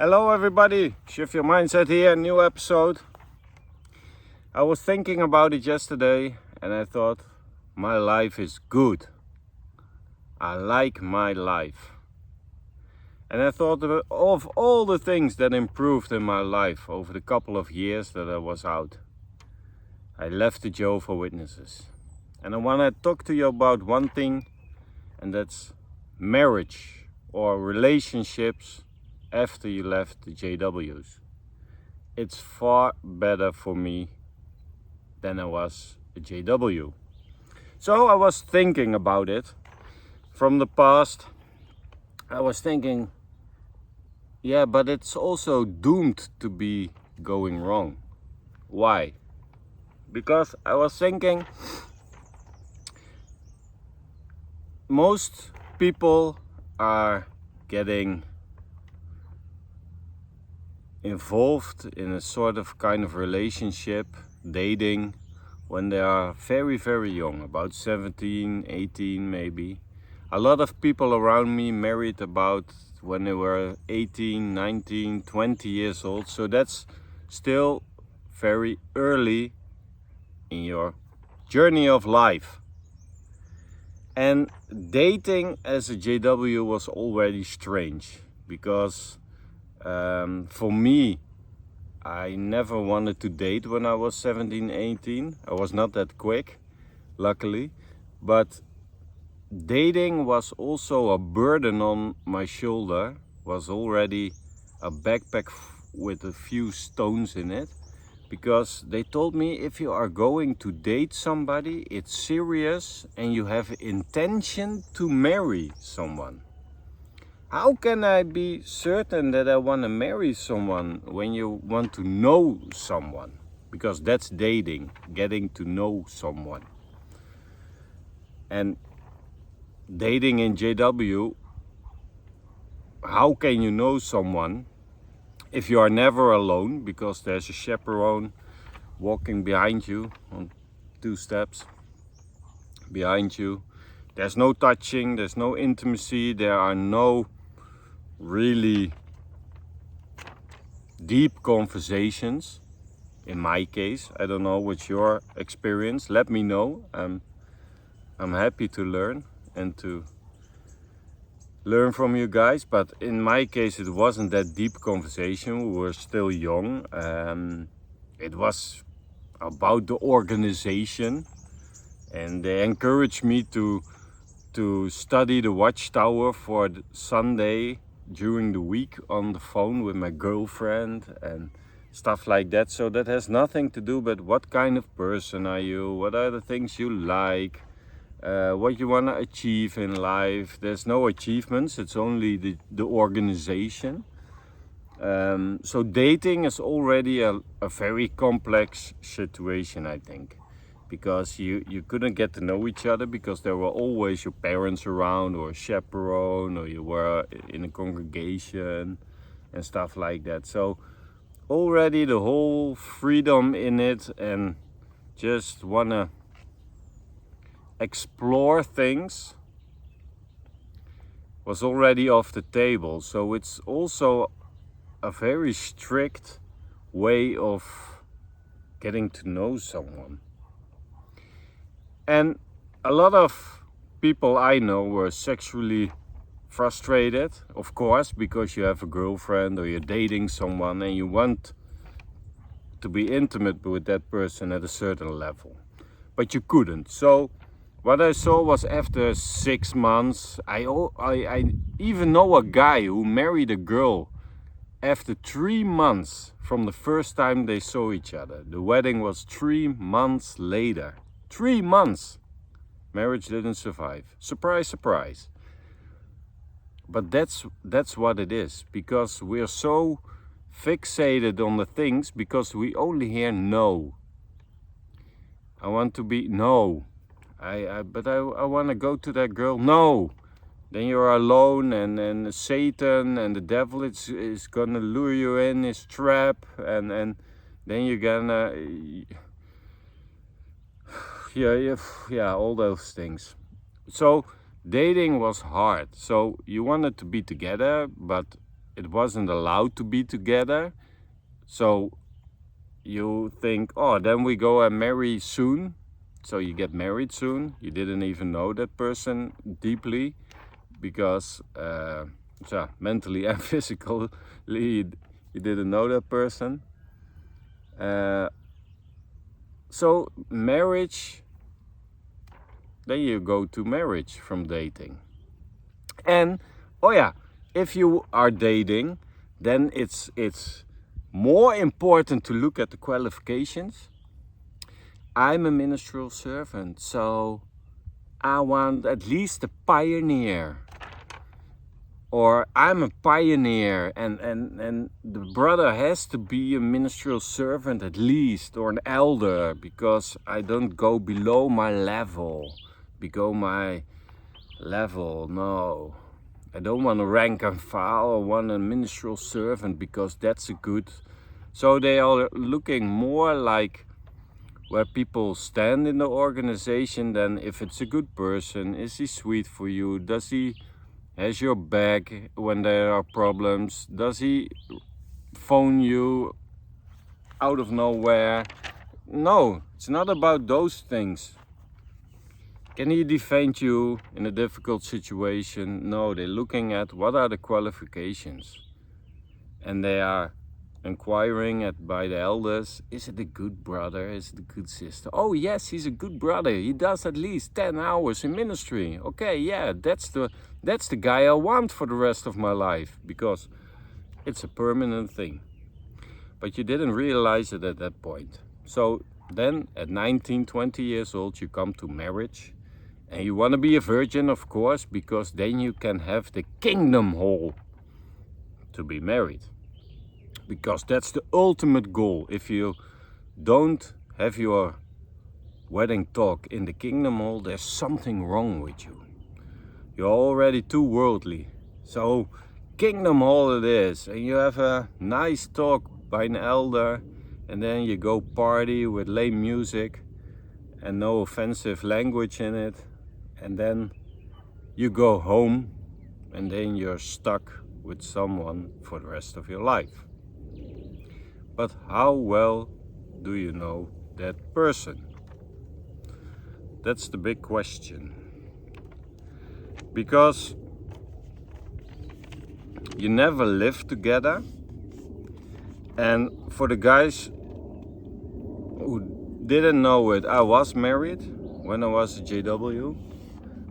Hello everybody, Shift Your Mindset here, new episode. I was thinking about it yesterday and I thought, my life is good. I like my life. And I thought of all the things that improved in my life over the couple of years that I was out. I left the Jehovah Witnesses. And I want to talk to you about one thing, and that's marriage or relationships after you left the JWs. It's far better for me than I was a JW. So I was thinking about it from the past. I was thinking, yeah, but it's also doomed to be going wrong. Why? Because I was thinking, most people are getting involved in a sort of kind of relationship, dating, when they are very, very young, about 17, 18 maybe. A lot of people around me married about when they were 18, 19, 20 years old. So that's still very early in your journey of life. And dating as a JW was already strange because for me, I never wanted to date when I was 17, 18. I was not that quick, luckily. But dating was also a burden on my shoulder, was already a backpack with a few stones in it. Because they told me, if you are going to date somebody, it's serious and you have intention to marry someone. How can I be certain that I want to marry someone when you want to know someone? Because that's dating, getting to know someone. And dating in JW, how can you know someone if you are never alone? Because there's a chaperone walking behind you on 2 steps behind you. There's no touching, there's no intimacy, there are no really deep conversations. In my case, I don't know what's your experience. Let me know. I'm happy to learn and to learn from you guys. But in my case, it wasn't that deep conversation. We were still young. It was about the organization, and they encouraged me to study the Watchtower for Sunday during the week on the phone with my girlfriend and stuff like that. So that has nothing to do with what kind of person are you, what are the things you like, what you want to achieve in life. There's no achievements, it's only the organization. So dating is already a very complex situation, I think. Because you couldn't get to know each other because there were always your parents around or a chaperone, or you were in a congregation and stuff like that. So already the whole freedom in it and just wanna explore things was already off the table. So it's also a very strict way of getting to know someone. And a lot of people I know were sexually frustrated, of course, because you have a girlfriend or you're dating someone and you want to be intimate with that person at a certain level, but you couldn't. So what I saw was, after 6 months, I even know a guy who married a girl after 3 months from the first time they saw each other. The wedding was 3 months later. 3 months. Marriage didn't survive. Surprise, surprise. But that's what it is. Because we're so fixated on the things because we only hear no. I want to be no. I want to go to that girl. No. Then you're alone, and Satan and the devil is gonna lure you in his trap, and then you're gonna yeah, all those things. So dating was hard. So you wanted to be together, but it wasn't allowed to be together. So you think, oh, then we go and marry soon. So you get married soon. You didn't even know that person deeply because mentally and physically you didn't know that person. So marriage, then you go to marriage from dating. And oh yeah, if you are dating, then it's more important to look at the qualifications. I'm a ministerial servant, so I want at least a pioneer. Or I'm a pioneer and the brother has to be a ministerial servant at least, or an elder, because I don't go below my level. No. I don't want a rank and file. I want a ministerial servant because that's a good. So they are looking more like where people stand in the organization than if it's a good person. Is he sweet for you? Does he has your back when there are problems? Does he phone you out of nowhere? No, it's not about those things. Can he defend you in a difficult situation? No, they're looking at what are the qualifications. And they are inquiring by the elders, is it a good brother? Is it a good sister? Oh yes, he's a good brother. He does at least 10 hours in ministry. Okay, yeah, that's the guy I want for the rest of my life, because it's a permanent thing. But you didn't realize it at that point. So then at 19, 20 years old, you come to marriage. And you want to be a virgin, of course, because then you can have the kingdom hall to be married. Because that's the ultimate goal. If you don't have your wedding talk in the kingdom hall, there's something wrong with you. You're already too worldly. So kingdom hall it is. And you have a nice talk by an elder. And then you go party with lame music and no offensive language in it. And then you go home, and then you're stuck with someone for the rest of your life. But how well do you know that person? That's the big question. Because you never lived together. And for the guys who didn't know it, I was married when I was a JW.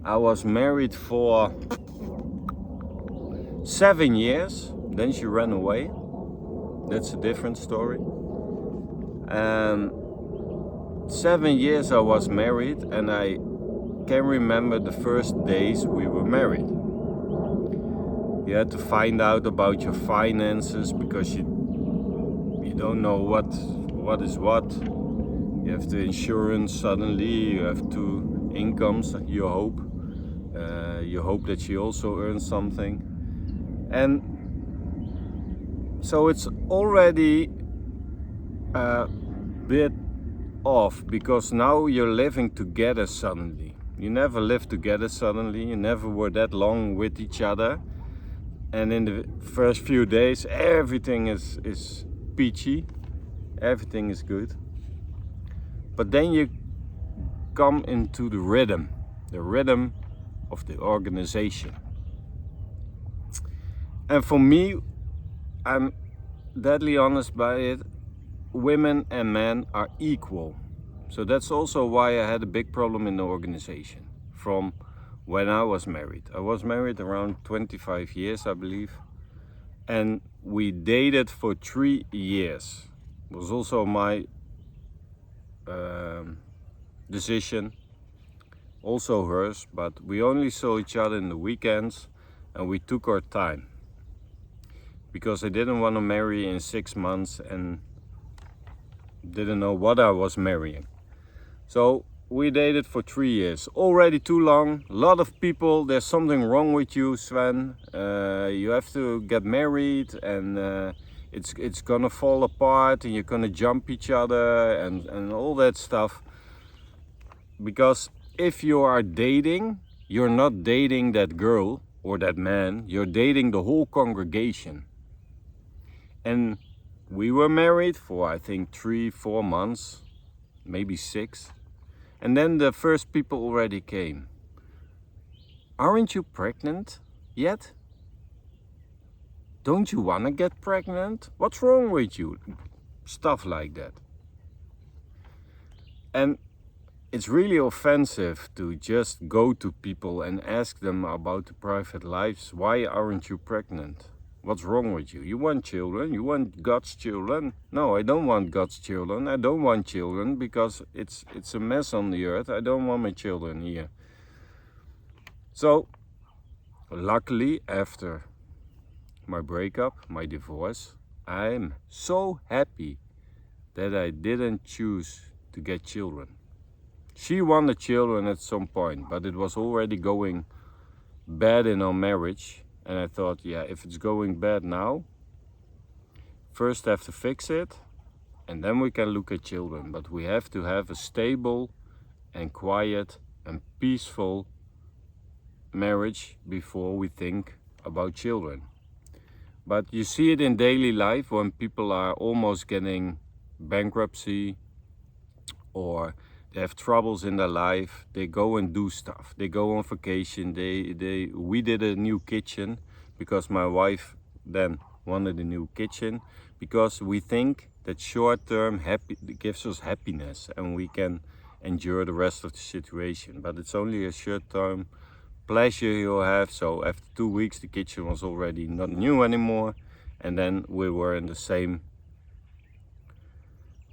I was married for 7 years, then she ran away. That's a different story. 7 years I was married, and I can remember the first days we were married. You had to find out about your finances because you don't know what is what. You have the insurance suddenly, you have 2 incomes, you hope. You hope that she also earns something. And so it's already a bit off, because now you're living together suddenly. You never lived together suddenly, you never were that long with each other. And in the first few days, everything is peachy, everything is good. But then you come into the rhythm of the organization. And for me, I'm deadly honest by it, women and men are equal. So that's also why I had a big problem in the organization from when I was married. I was married around 25 years, I believe. And we dated for 3 years. It was also my decision, also hers, but we only saw each other in the weekends, and we took our time. Because I didn't want to marry in 6 months and didn't know what I was marrying. So we dated for 3 years. Already too long. A lot of people, there's something wrong with you, Sven. You have to get married, and it's gonna fall apart, and you're gonna jump each other and all that stuff. Because if you are dating, you're not dating that girl or that man, you're dating the whole congregation. And we were married for, I think, 3-4 months, maybe 6. And then the first people already came. Aren't you pregnant yet? Don't you want to get pregnant? What's wrong with you? Stuff like that. And it's really offensive to just go to people and ask them about the private lives. Why aren't you pregnant? What's wrong with you? You want children? You want God's children? No, I don't want God's children. I don't want children because it's a mess on the earth. I don't want my children here. So, luckily, after my breakup, my divorce, I'm so happy that I didn't choose to get children. She wanted children at some point, but it was already going bad in our marriage. And I thought, yeah, if it's going bad now, first I have to fix it, and then we can look at children. But we have to have a stable and quiet and peaceful marriage before we think about children. But you see it in daily life when people are almost getting bankruptcy or they have troubles in their life. They go and do stuff. They go on vacation. We did a new kitchen because my wife then wanted a new kitchen, because we think that short-term gives us happiness and we can endure the rest of the situation. But it's only a short-term pleasure you'll have. So after 2 weeks the kitchen was already not new anymore, and then we were in the same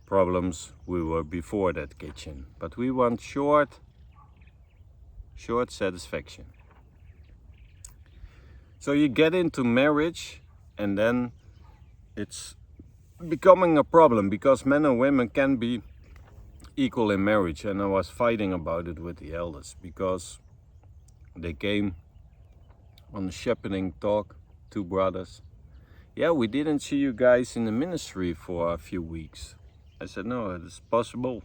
problems we were before that kitchen. But we want short satisfaction. So you get into marriage and then it's becoming a problem, because men and women can be equal in marriage. And I was fighting about it with the elders, because they came on a shepherding talk, 2 brothers. Yeah, we didn't see you guys in the ministry for a few weeks. I said, no, it's possible.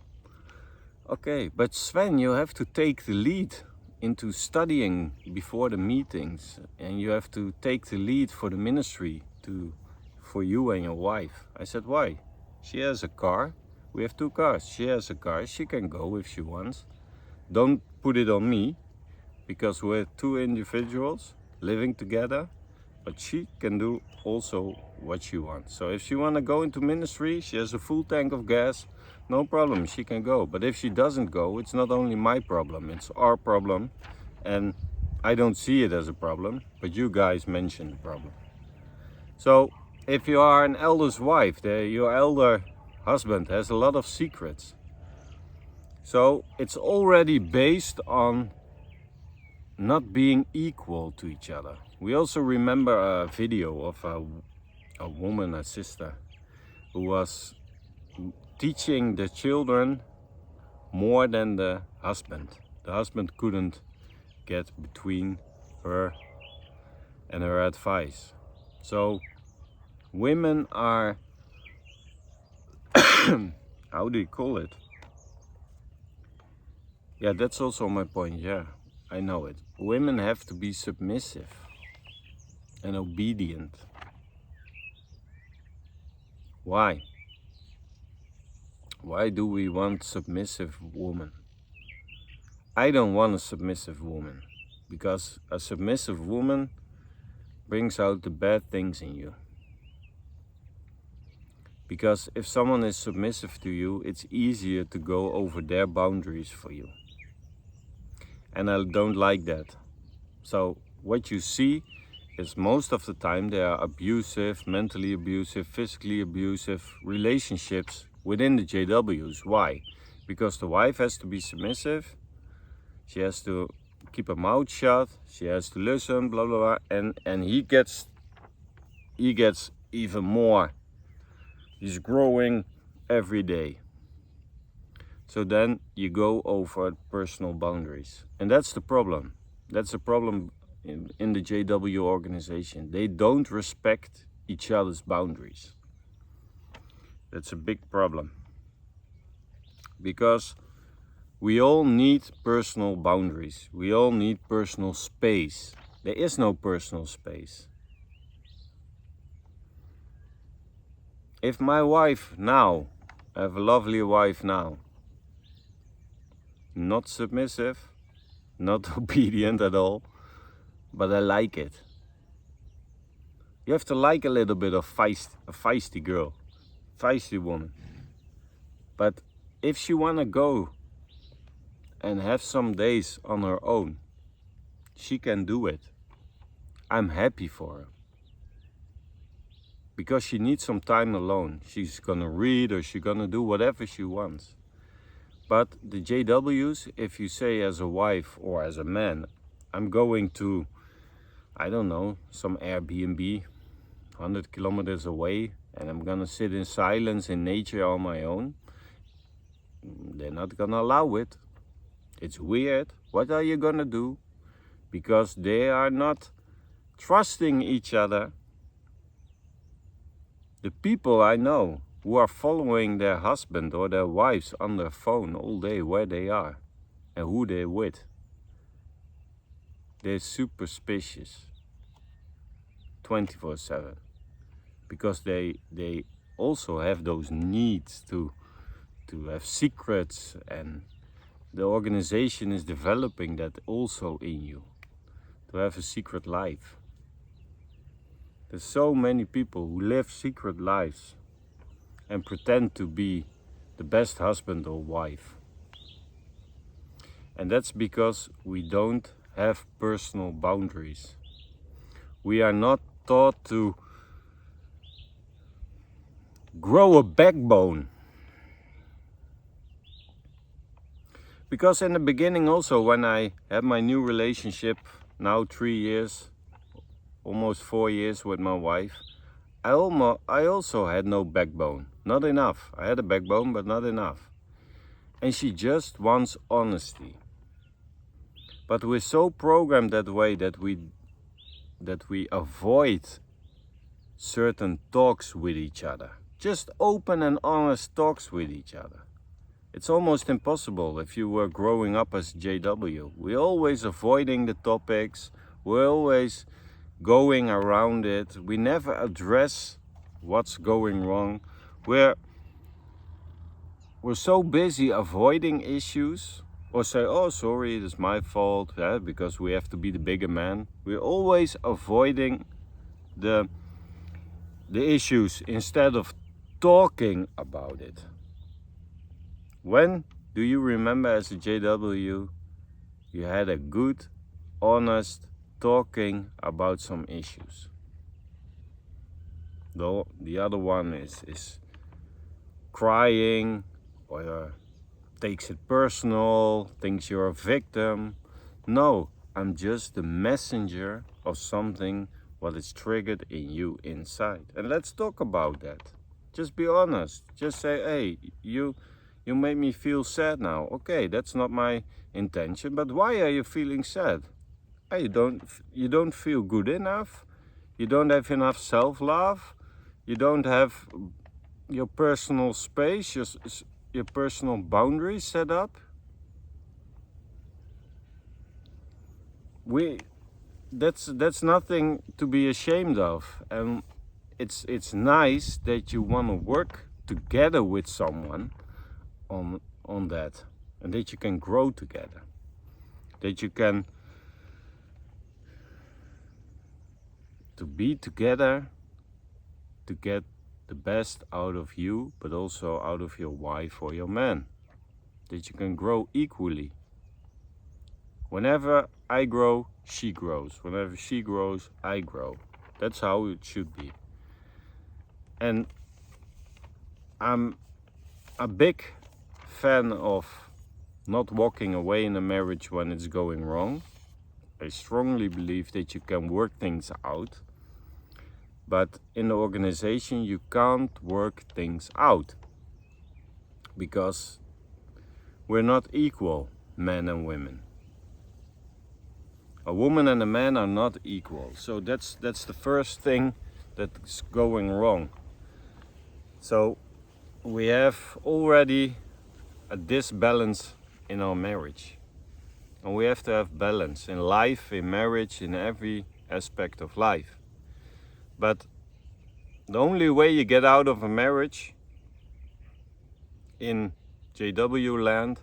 Okay, but Sven, you have to take the lead into studying before the meetings, and you have to take the lead for the ministry for you and your wife. I said, why? She has a car. We have 2 cars. She has a car. She can go if she wants. Don't put it on me, because we're 2 individuals living together, but she can do also what she wants. So if she want to go into ministry, she has a full tank of gas, no problem, she can go. But if she doesn't go, it's not only my problem, it's our problem. And I don't see it as a problem, but you guys mentioned the problem. So if you are an elder's wife, your elder husband has a lot of secrets. So it's already based on not being equal to each other. We also remember a video of a woman, a sister, who was teaching the children more than the husband. The husband couldn't get between her and her advice. So women are, how do you call it? Yeah, that's also my point, yeah, I know it. Women have to be submissive and obedient. Why? Why do we want submissive women? I don't want a submissive woman, because a submissive woman brings out the bad things in you. Because if someone is submissive to you, it's easier to go over their boundaries for you. And I don't like that. So what you see is most of the time there are abusive, mentally abusive, physically abusive relationships within the JWs. Why? Because the wife has to be submissive, she has to keep her mouth shut, she has to listen, blah blah blah, and he gets even more. He's growing every day. So then you go over personal boundaries. And that's the problem. That's the problem in the JW organization. They don't respect each other's boundaries. That's a big problem. Because we all need personal boundaries. We all need personal space. There is no personal space. If my wife now, I have a lovely wife now, not submissive, not obedient at all, but I like it. You have to like a little bit of a feisty girl, feisty woman. But if she wanna go and have some days on her own, she can do it. I'm happy for her. Because she needs some time alone. She's gonna read or she's gonna do whatever she wants. But the JWs, if you say as a wife or as a man, I'm going to, I don't know, some Airbnb 100 kilometers away and I'm gonna sit in silence in nature on my own, they're not gonna allow it. It's weird. What are you gonna do? Because they are not trusting each other. The people I know who are following their husband or their wives on their phone all day where they are and who they're with, they're superstitious 24/7 because they also have those needs to have secrets, and the organization is developing that also in you, to have a secret life. There's so many people who live secret lives and pretend to be the best husband or wife. And that's because we don't have personal boundaries. We are not taught to grow a backbone. Because in the beginning also, when I had my new relationship, now 3 years, almost 4 years with my wife, I also had no backbone, not enough. I had a backbone, but not enough. And she just wants honesty. But we're so programmed that way that we avoid certain talks with each other. Just open and honest talks with each other. It's almost impossible if you were growing up as JW. We're always avoiding the topics. We're always going around it. We never address what's going wrong. We're so busy avoiding issues or say, oh, sorry, it's my fault, because we have to be the bigger man. We're always avoiding the issues instead of talking about it. When do you remember as a JW you had a good, honest talking about some issues? Though the other one is crying or takes it personal, thinks you're a victim. No, I'm just the messenger of something what is triggered in you inside. And let's talk about that. Just be honest. Just say, hey, you made me feel sad now. Okay, that's not my intention, but why are you feeling sad? Hey, you don't feel good enough. You don't have enough self-love. You don't have your personal space, your personal boundaries set up. That's nothing to be ashamed of, and it's nice that you want to work together with someone on that, and that you can grow together, that you can to be together to get the best out of you, but also out of your wife or your man, that you can grow equally. Whenever I grow, she grows. Whenever she grows, I grow. That's how it should be. And I'm a big fan of not walking away in a marriage when it's going wrong. I strongly believe that you can work things out, but in the organization you can't work things out because we're not equal, men and women. A woman and a man are not equal. So that's the first thing that's going wrong. So we have already a disbalance in our marriage. And we have to have balance in life, in marriage, in every aspect of life. But The only way you get out of a marriage in JW land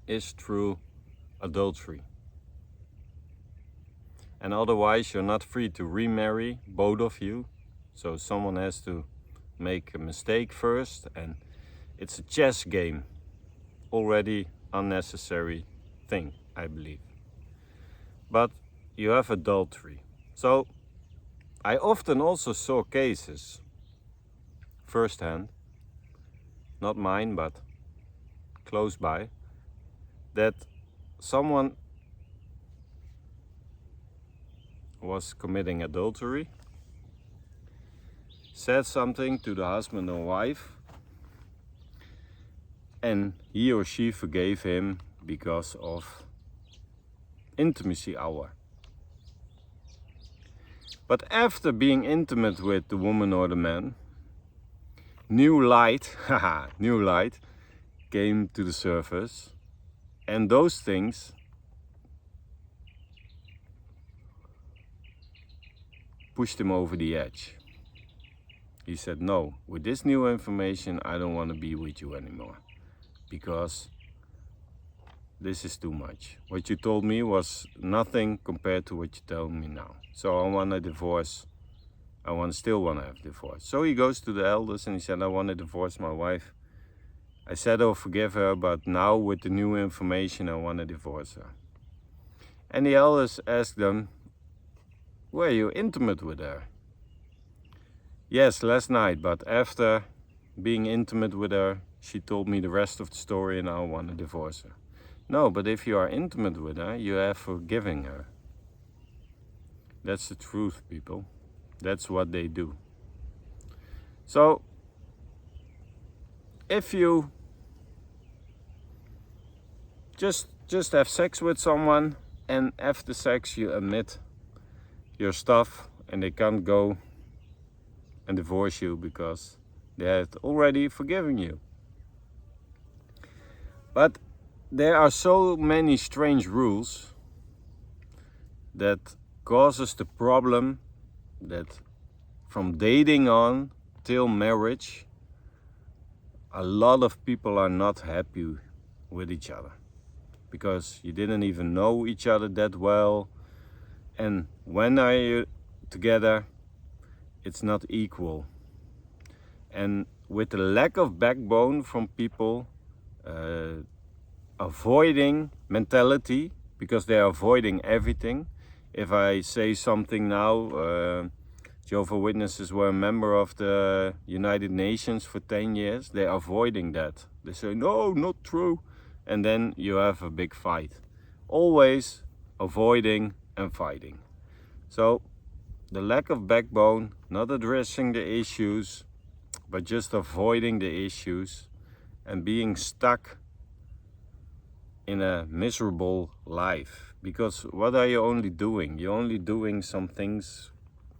is through adultery. And otherwise you're not free to remarry, both of you. So someone has to make a mistake first, and it's a chess game. Already unnecessary thing, I believe. But you have adultery. So I often also saw cases firsthand, not mine but close by, that someone was committing adultery, said something to the husband or wife, and he or she forgave him because of intimacy hour. But after being intimate with the woman or the man, new light came to the surface, and those things pushed him over the edge. He said, no, with this new information I don't want to be with you anymore, because this is too much. What you told me was nothing compared to what you tell me now. So I want a divorce. I still want to have a divorce. So he goes to the elders and he said, I want to divorce my wife. I said I'll forgive her, but now with the new information I want to divorce her. And the elders asked them, were you intimate with her? Yes, last night, but after being intimate with her, she told me the rest of the story and I want to divorce her. No, but if you are intimate with her, you have forgiven her. That's the truth, people. That's what they do. So, if you just have sex with someone and after sex you admit your stuff and they can't go and divorce you because they had already forgiven you. But there are so many strange rules that causes the problem that from dating on till marriage, a lot of people are not happy with each other because you didn't even know each other that well, and when are you together, it's not equal. And with the lack of backbone from people, avoiding mentality, because they are avoiding everything. If I say something now, Jehovah Witnesses were a member of the United Nations for 10 years, they're avoiding that. They say, no, not true. And then you have a big fight. Always avoiding and fighting. So the lack of backbone, not addressing the issues, but just avoiding the issues and being stuck in a miserable life. Because what are you only doing? You're only doing some things.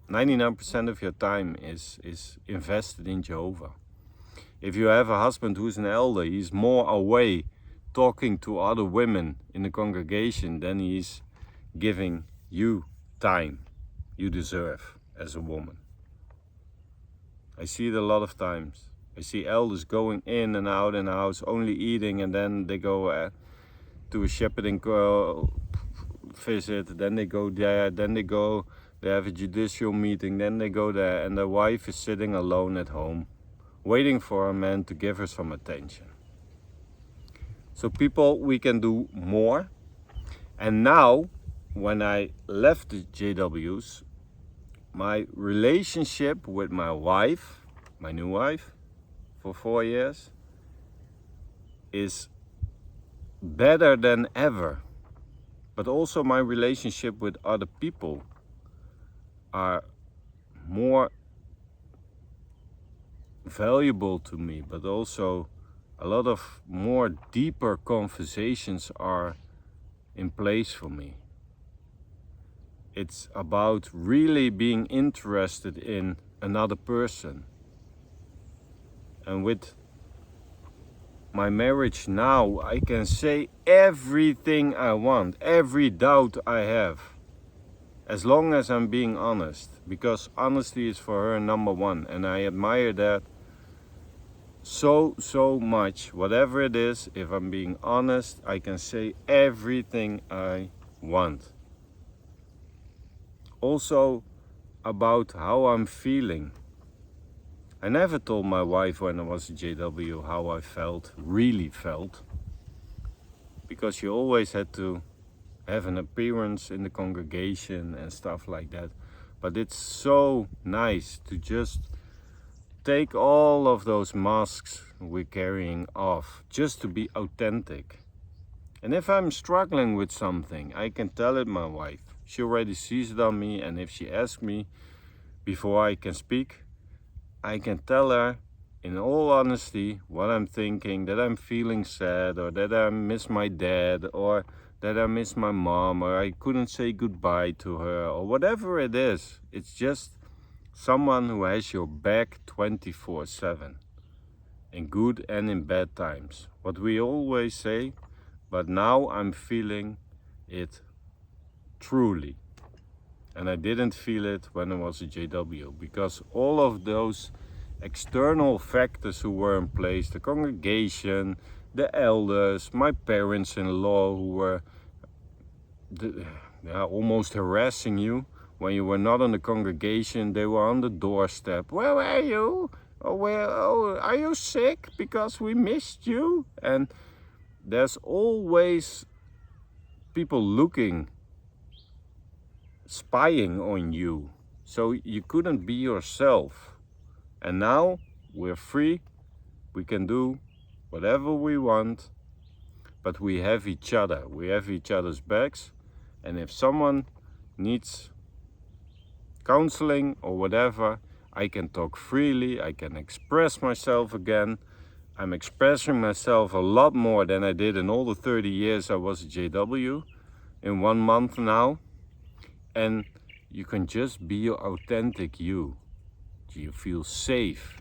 99% of your time is invested in Jehovah. If you have a husband who's an elder, he's more away talking to other women in the congregation than he's giving you time you deserve as a woman. I see it a lot of times. I see elders going in and out in the house, only eating, and then they go to a shepherding visit, then they go there, then they have a judicial meeting, then they go there, and the wife is sitting alone at home, waiting for a man to give her some attention. So people, we can do more. And now, when I left the JWs, my relationship with my wife, my new wife, for 4 years, is better than ever. But also my relationship with other people are more valuable to me, but also a lot of more deeper conversations are in place for me. It's about really being interested in another person. And with my marriage now, I can say everything I want, every doubt I have. as long as I'm being honest, because honesty is for her number one, and I admire that so much. Whatever it is, if I'm being honest, I can say everything I want. Also about how I'm feeling. I never told my wife when I was a JW how I really felt, because she always had to have an appearance in the congregation and stuff like that. But it's so nice to just take all of those masks we're carrying off, just to be authentic. And if I'm struggling with something, I can tell it my wife. She already sees it on me, and if she asks me before I can speak, I can tell her in all honesty what I'm thinking, that I'm feeling sad, or that I miss my dad, or that I miss my mom, or I couldn't say goodbye to her, or whatever it is. It's just someone who has your back 24/7, in good and in bad times. What we always say, but now I'm feeling it truly. And I didn't feel it when I was a JW, because all of those external factors who were in place, the congregation, the elders, my parents-in-law who were almost harassing you when you were not in the congregation. They were on the doorstep. Where are you? Are you sick? Because we missed you. And there's always people looking, spying on you, so you couldn't be yourself. And now we're free, we can do whatever we want, but we have each other, we have each other's backs. And if someone needs counseling or whatever, I can talk freely, I can express myself again. I'm expressing myself a lot more than I did in all the 30 years I was a JW in 1 month now. And you can just be your authentic you. You feel safe.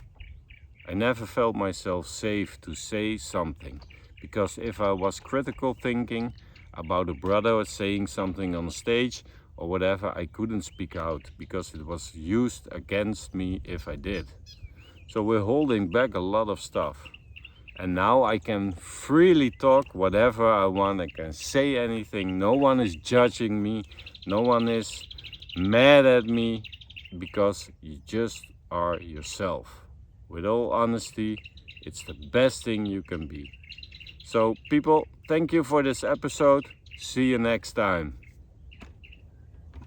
I never felt myself safe to say something, because if I was critical thinking about a brother saying something on stage or whatever, I couldn't speak out, because it was used against me if I did. So we're holding back a lot of stuff. And now I can freely talk whatever I want. I can say anything. No one is judging me. No one is mad at me, because you just are yourself. With all honesty, it's the best thing you can be. So people, thank you for this episode. See you next time.